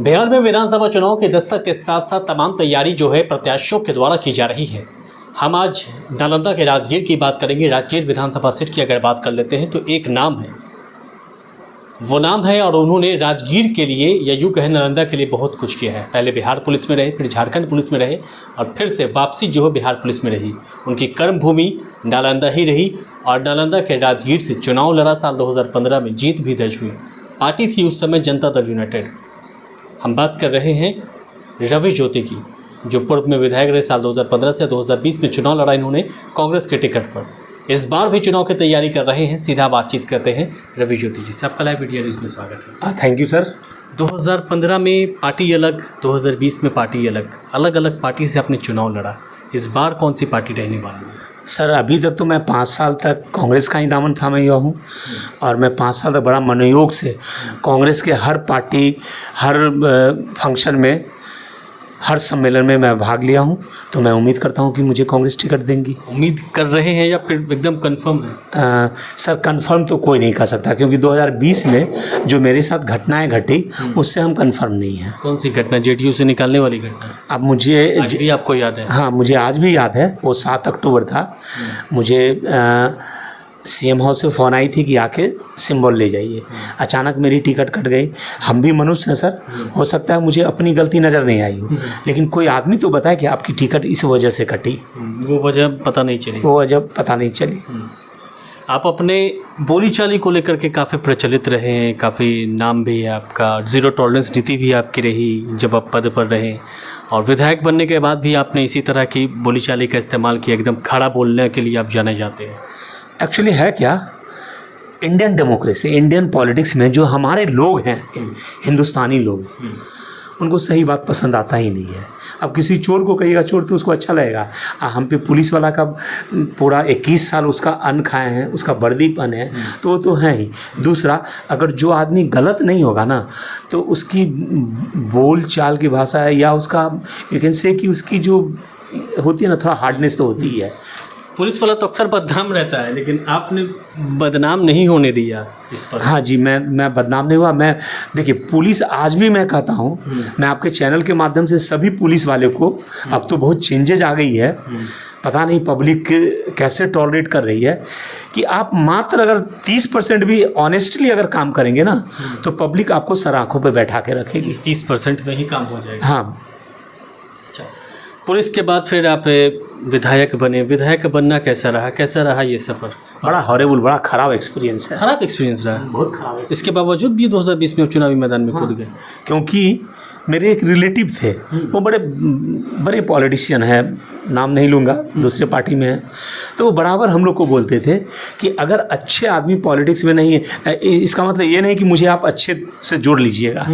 बिहार में विधानसभा चुनाव के दस्तक के साथ साथ तमाम तैयारी जो है प्रत्याशियों के द्वारा की जा रही है। हम आज नालंदा के राजगीर की बात करेंगे। राजगीर विधानसभा सीट की अगर बात कर लेते हैं तो एक नाम है, वो नाम है और उन्होंने राजगीर के लिए या यूँ कहें नालंदा के लिए बहुत कुछ किया है। पहले बिहार पुलिस में रहे, फिर झारखंड पुलिस में रहे और फिर से वापसी जो है बिहार पुलिस में रही। उनकी कर्म भूमि नालंदा ही रही और नालंदा के राजगीर से चुनाव लड़ा। साल 2015 में जीत भी दर्ज हुई। पार्टी थी उस समय जनता दल यूनाइटेड। हम बात कर रहे हैं रवि ज्योति की, जो पूर्व में विधायक रहे। साल 2015 से 2020 में चुनाव लड़ा इन्होंने कांग्रेस के टिकट पर। इस बार भी चुनाव की तैयारी कर रहे हैं। सीधा बातचीत करते हैं रवि ज्योति जी से। आपका लाइव मीडिया न्यूज़ में स्वागत है। Thank you sir. 2015 में पार्टी अलग, 2020 में पार्टी अलग, अलग अलग पार्टी से आपने चुनाव लड़ा। इस बार कौन सी पार्टी रहने वाली है? सर अभी तक तो मैं 5 साल तक कांग्रेस का ही दामन थामे हुआ हूँ और मैं 5 साल तक बड़ा मनोयोग से कांग्रेस के हर पार्टी, हर फंक्शन में, हर सम्मेलन में मैं भाग लिया हूँ। तो मैं उम्मीद करता हूँ कि मुझे कांग्रेस टिकट देंगी। उम्मीद कर रहे हैं या फिर एकदम कंफर्म है? सर कंफर्म तो कोई नहीं कर सकता, क्योंकि 2020 में जो मेरे साथ घटनाएं घटी उससे हम कंफर्म नहीं हैं। कौन सी घटना? जेडीयू से निकालने वाली घटना? अब मुझे आज भी आपको याद है? हाँ, मुझे आज भी याद है। वो 7 अक्टूबर था। मुझे सीएम हाउस से फ़ोन आई थी कि आके सिंबल ले जाइए। अचानक मेरी टिकट कट गई। हम भी मनुष्य हैं सर, हो सकता है मुझे अपनी गलती नज़र नहीं आई हो, लेकिन कोई आदमी तो बताए कि आपकी टिकट इस वजह से कटी। वो वजह पता नहीं चली। वो वजह पता नहीं चली। आप अपने बोलीचाली को लेकर के काफ़ी प्रचलित रहे हैं, काफ़ी नाम भी है आपका। ज़ीरो टॉलरेंस नीति भी आपकी रही जब आप पद पर रहे, और विधायक बनने के बाद भी आपने इसी तरह की बोलीचाली का इस्तेमाल किया। एकदम खड़ा बोलने के लिए आप जाने जाते हैं। एक्चुअली है क्या, इंडियन डेमोक्रेसी, इंडियन पॉलिटिक्स में जो हमारे लोग हैं, हिंदुस्तानी लोग, उनको सही बात पसंद आता ही नहीं है। अब किसी चोर को कहिएगा चोर तो उसको अच्छा लगेगा। हम पे पुलिस वाला का पूरा 21 साल उसका अन्न खाए हैं, उसका वर्दीपन है, तो वो तो है ही। दूसरा, अगर जो आदमी गलत नहीं होगा ना, तो उसकी बोल चाल की भाषा है या उसका यू कैन से कि उसकी जो होती है ना, थोड़ा हार्डनेस तो होती है। पुलिस वाला तो अक्सर बदनाम रहता है, लेकिन आपने बदनाम नहीं होने दिया इस पर। हाँ जी, मैं बदनाम नहीं हुआ। मैं देखिए, पुलिस आज भी मैं कहता हूँ, मैं आपके चैनल के माध्यम से सभी पुलिस वाले को, अब तो बहुत चेंजेज आ गई है, पता नहीं पब्लिक कैसे टॉलरेट कर रही है, कि आप मात्र अगर 30% भी ऑनेस्टली अगर काम करेंगे ना, तो पब्लिक आपको सर आँखों पर बैठा के रखेगी। 30% में ही काम हो जाएगा। हाँ। पुलिस के बाद फिर आप विधायक बने। विधायक बनना कैसा रहा ये सफ़र? बड़ा हॉरेबल, बड़ा ख़राब एक्सपीरियंस है। ख़राब एक्सपीरियंस रहा? बहुत ख़राब। इसके बावजूद भी 2020 में चुनावी मैदान में कूद गए। क्योंकि मेरे एक रिलेटिव थे, वो बड़े पॉलिटिशियन है, नाम नहीं लूँगा, दूसरे पार्टी में है। तो वो बराबर हम लोग को बोलते थे कि अगर अच्छे आदमी पॉलिटिक्स में नहीं है, इसका मतलब ये नहीं कि मुझे आप अच्छे से जोड़ लीजिएगा,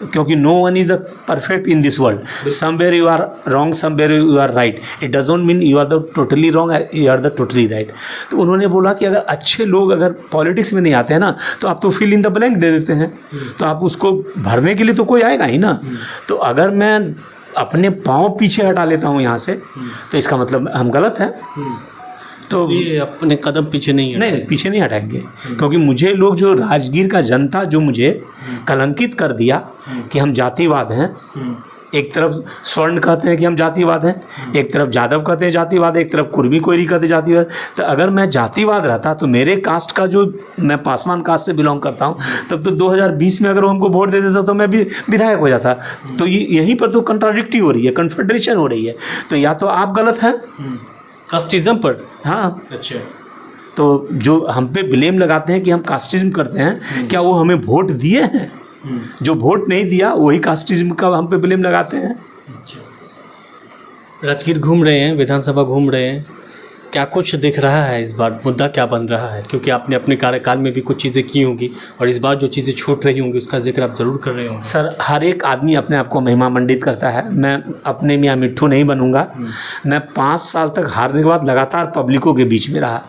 क्योंकि no one is the perfect in this world. Somewhere you are wrong, somewhere you are right. It doesn't mean you are the totally wrong, you are the totally right. तो उन्होंने बोला कि अगर अच्छे लोग अगर पॉलिटिक्स में नहीं आते हैं ना, तो आप तो फिल इन द ब्लैंक दे देते हैं, तो आप उसको भरने के लिए तो कोई आएगा ही ना। तो अगर मैं अपने पाँव पीछे हटा लेता हूँ यहाँ से, तो इसका मतलब हम गलत हैं। तो ये अपने कदम पीछे नहीं पीछे नहीं हटाएंगे, क्योंकि मुझे लोग, जो राजगीर का जनता जो मुझे कलंकित कर दिया कि हम जातिवाद हैं, एक तरफ स्वर्ण कहते हैं कि हम जातिवाद हैं, एक तरफ जादव कहते हैं जातिवाद, एक तरफ कुर्मी कोयरी कहते हैं जातिवाद। तो अगर मैं जातिवाद रहता, तो मेरे कास्ट का, जो मैं पासवान कास्ट से बिलोंग करता हूँ, तब तो 2020 में अगर वो हमको वोट दे देता तो मैं भी विधायक हो जाता। तो यहीं पर तो कंट्राडिक्टी हो रही है, कन्फेडरेशन हो रही है। तो या तो आप गलत हैं कास्टिज्म पर। हाँ। अच्छा। तो जो हम पे ब्लेम लगाते हैं कि हम कास्टिज्म करते हैं, क्या वो हमें वोट दिए हैं? जो वोट नहीं दिया वही कास्टिज्म का हम पे ब्लेम लगाते हैं। अच्छा। राजगीर घूम रहे हैं, विधानसभा घूम रहे हैं, क्या कुछ दिख रहा है इस बार? मुद्दा क्या बन रहा है? क्योंकि आपने अपने कार्यकाल में भी कुछ चीज़ें की होंगी और इस बार जो चीज़ें छूट रही होंगी उसका जिक्र आप ज़रूर कर रहे होंगे। सर, हर एक आदमी अपने आप को महिमा मंडित करता है। मैं अपने मियाँ मिट्ठू नहीं बनूंगा। मैं 5 साल तक हारने के बाद लगातार पब्लिकों के बीच में रहा।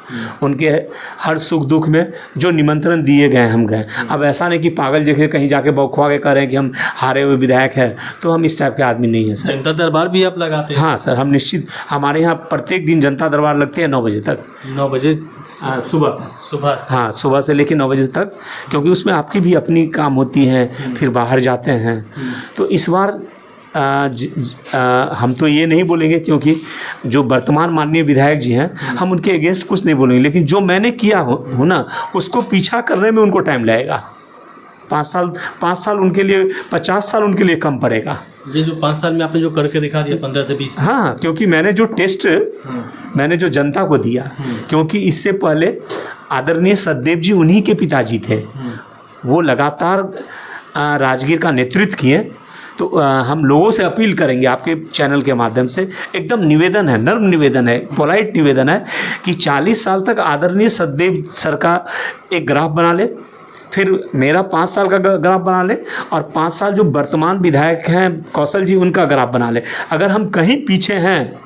उनके हर सुख दुख में जो निमंत्रण दिए गए हम गए। अब ऐसा नहीं कि पागल जगह कहीं जाके बौखवा के कह रहे हैं कि हम हारे हुए विधायक हैं, तो हम इस टाइप के आदमी नहीं हैं सर। जनता दरबार भी आप लगाते हैं? हाँ सर, हम निश्चित, हमारे यहाँ प्रत्येक दिन जनता दरबार लगती है 9 बजे तक। 9 बजे सुबह। सुबह। हाँ, सुबह से लेकर 9 बजे तक, क्योंकि उसमें आपकी भी अपनी काम होती है, फिर बाहर जाते हैं। तो इस बार हम तो ये नहीं बोलेंगे, क्योंकि जो वर्तमान माननीय विधायक जी हैं, हम उनके अगेंस्ट कुछ नहीं बोलेंगे, लेकिन जो मैंने किया हो ना, उसको पीछा करने में उनको टाइम लगेगा। 5 साल उनके लिए, 50 साल उनके लिए कम पड़ेगा। ये जो 5 साल में आपने जो करके दिखा दिया 15 से 20। हाँ, क्योंकि मैंने जो टेस्ट मैंने जो जनता को दिया, क्योंकि इससे पहले आदरणीय सतदेव जी उन्हीं के पिताजी थे, वो लगातार राजगीर का नेतृत्व किए। तो हम लोगों से अपील करेंगे आपके चैनल के माध्यम से, एकदम निवेदन है, नर्म निवेदन है, पोलाइट निवेदन है कि 40 साल तक आदरणीय सतदेव सर का एक ग्राफ बना ले, फिर मेरा 5 साल का ग्राफ बना ले, और 5 साल जो वर्तमान विधायक हैं कौशल जी, उनका ग्राफ बना ले। अगर हम कहीं पीछे हैं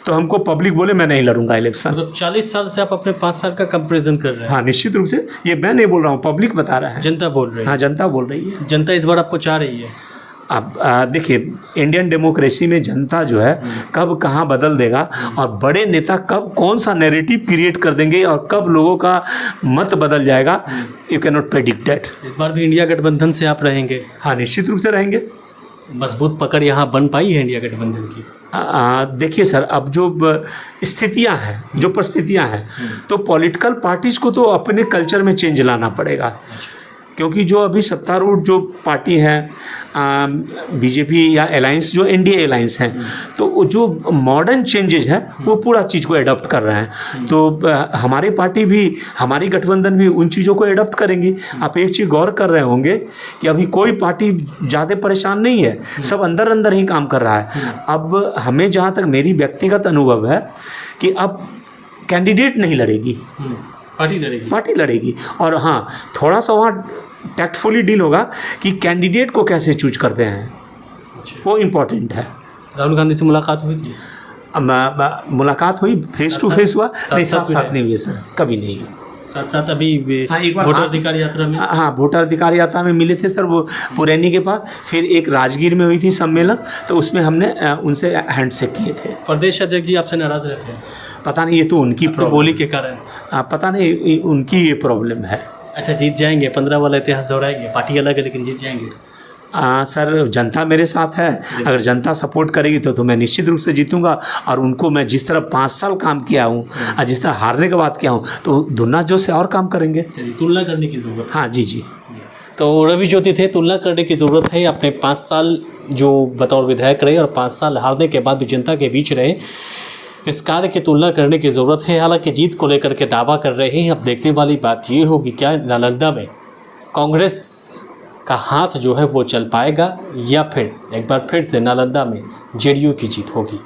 तो हमको पब्लिक बोले मैं नहीं लड़ूंगा इलेक्शन। मतलब 40 साल से आप अपने 5 साल का कंपैरिजन कर रहे हैं। हाँ, निश्चित रूप से, ये मैं नहीं बोल रहा हूँ, पब्लिक बता रहा है, जनता बोल रही है। हाँ, जनता बोल रही है। जनता इस बार आपको चाह रही है। अब देखिए, इंडियन डेमोक्रेसी में जनता जो है कब कहाँ बदल देगा, और बड़े नेता कब कौन सा नैरेटिव क्रिएट कर देंगे, और कब लोगों का मत बदल जाएगा, you can not predict that. इस बार भी इंडिया गठबंधन से आप रहेंगे? हाँ, निश्चित रूप से रहेंगे। मजबूत पकड़ यहाँ बन पाई है इंडिया गठबंधन की? देखिए सर, अब जो स्थितियां हैं, जो परिस्थितियां हैं, तो पॉलिटिकल पार्टीज को तो अपने कल्चर में चेंज लाना पड़ेगा, क्योंकि जो अभी सत्तारूढ़ जो पार्टी है, बीजेपी या अलायंस, जो एनडीए अलायंस हैं, तो वो जो मॉडर्न चेंजेस हैं वो पूरा चीज़ को एडॉप्ट कर रहे हैं। तो हमारी पार्टी भी, हमारी गठबंधन भी उन चीज़ों को एडॉप्ट करेंगी। आप एक चीज़ गौर कर रहे होंगे कि अभी कोई पार्टी ज़्यादा परेशान नहीं है, सब अंदर अंदर ही काम कर रहा है। अब हमें, जहाँ तक मेरी व्यक्तिगत अनुभव है, कि अब कैंडिडेट नहीं लड़ेगी, पार्टी लड़ेगी। और हाँ, थोड़ा सा वहाँ टैक्टफुली डील होगा कि कैंडिडेट को कैसे चूज करते हैं, वो इम्पोर्टेंट है। राहुल गांधी से मुलाकात हुई थी? मुलाकात हुई, फेस टू फेस हुआ नहीं, साथ नहीं हुई सर, कभी नहीं। साथ अभी हाँ, एक बार वोटर अधिकार यात्रा में, हाँ, वोटर अधिकार यात्रा में मिले थे सर, वो पुरैनी के पास। फिर एक राजगीर में हुई थी सम्मेलन, तो उसमें हमने उनसे हैंडशेक किए थे। प्रदेश अध्यक्ष जी आपसे नाराज रहते हैं? पता नहीं, ये तो उनकी बोली के कारण, पता नहीं, उनकी ये प्रॉब्लम है। अच्छा, जीत जाएंगे? 15 वाला इतिहास दोहराएंगे? पार्टी अलग है लेकिन जीत जाएंगे? सर, जनता मेरे साथ है, अगर जनता सपोर्ट करेगी तो मैं निश्चित रूप से जीतूंगा। और उनको मैं जिस तरह 5 साल काम किया हूँ और जिस तरह हारने के बाद किया हूँ, तो दुना जोश से और काम करेंगे। तुलना करने की जरूरत। हाँ जी। तो रवि ज्योति थे, तुलना करने की ज़रूरत है। अपने 5 साल जो बतौर विधायक रहे और 5 साल हारने के बाद भी जनता के बीच रहे, इस कार्य की तुलना करने की ज़रूरत है। हालांकि जीत को लेकर के दावा कर रहे हैं। अब देखने वाली बात ये होगी क्या नालंदा में कांग्रेस का हाथ जो है वो चल पाएगा, या फिर एक बार फिर से नालंदा में जेडीयू की जीत होगी।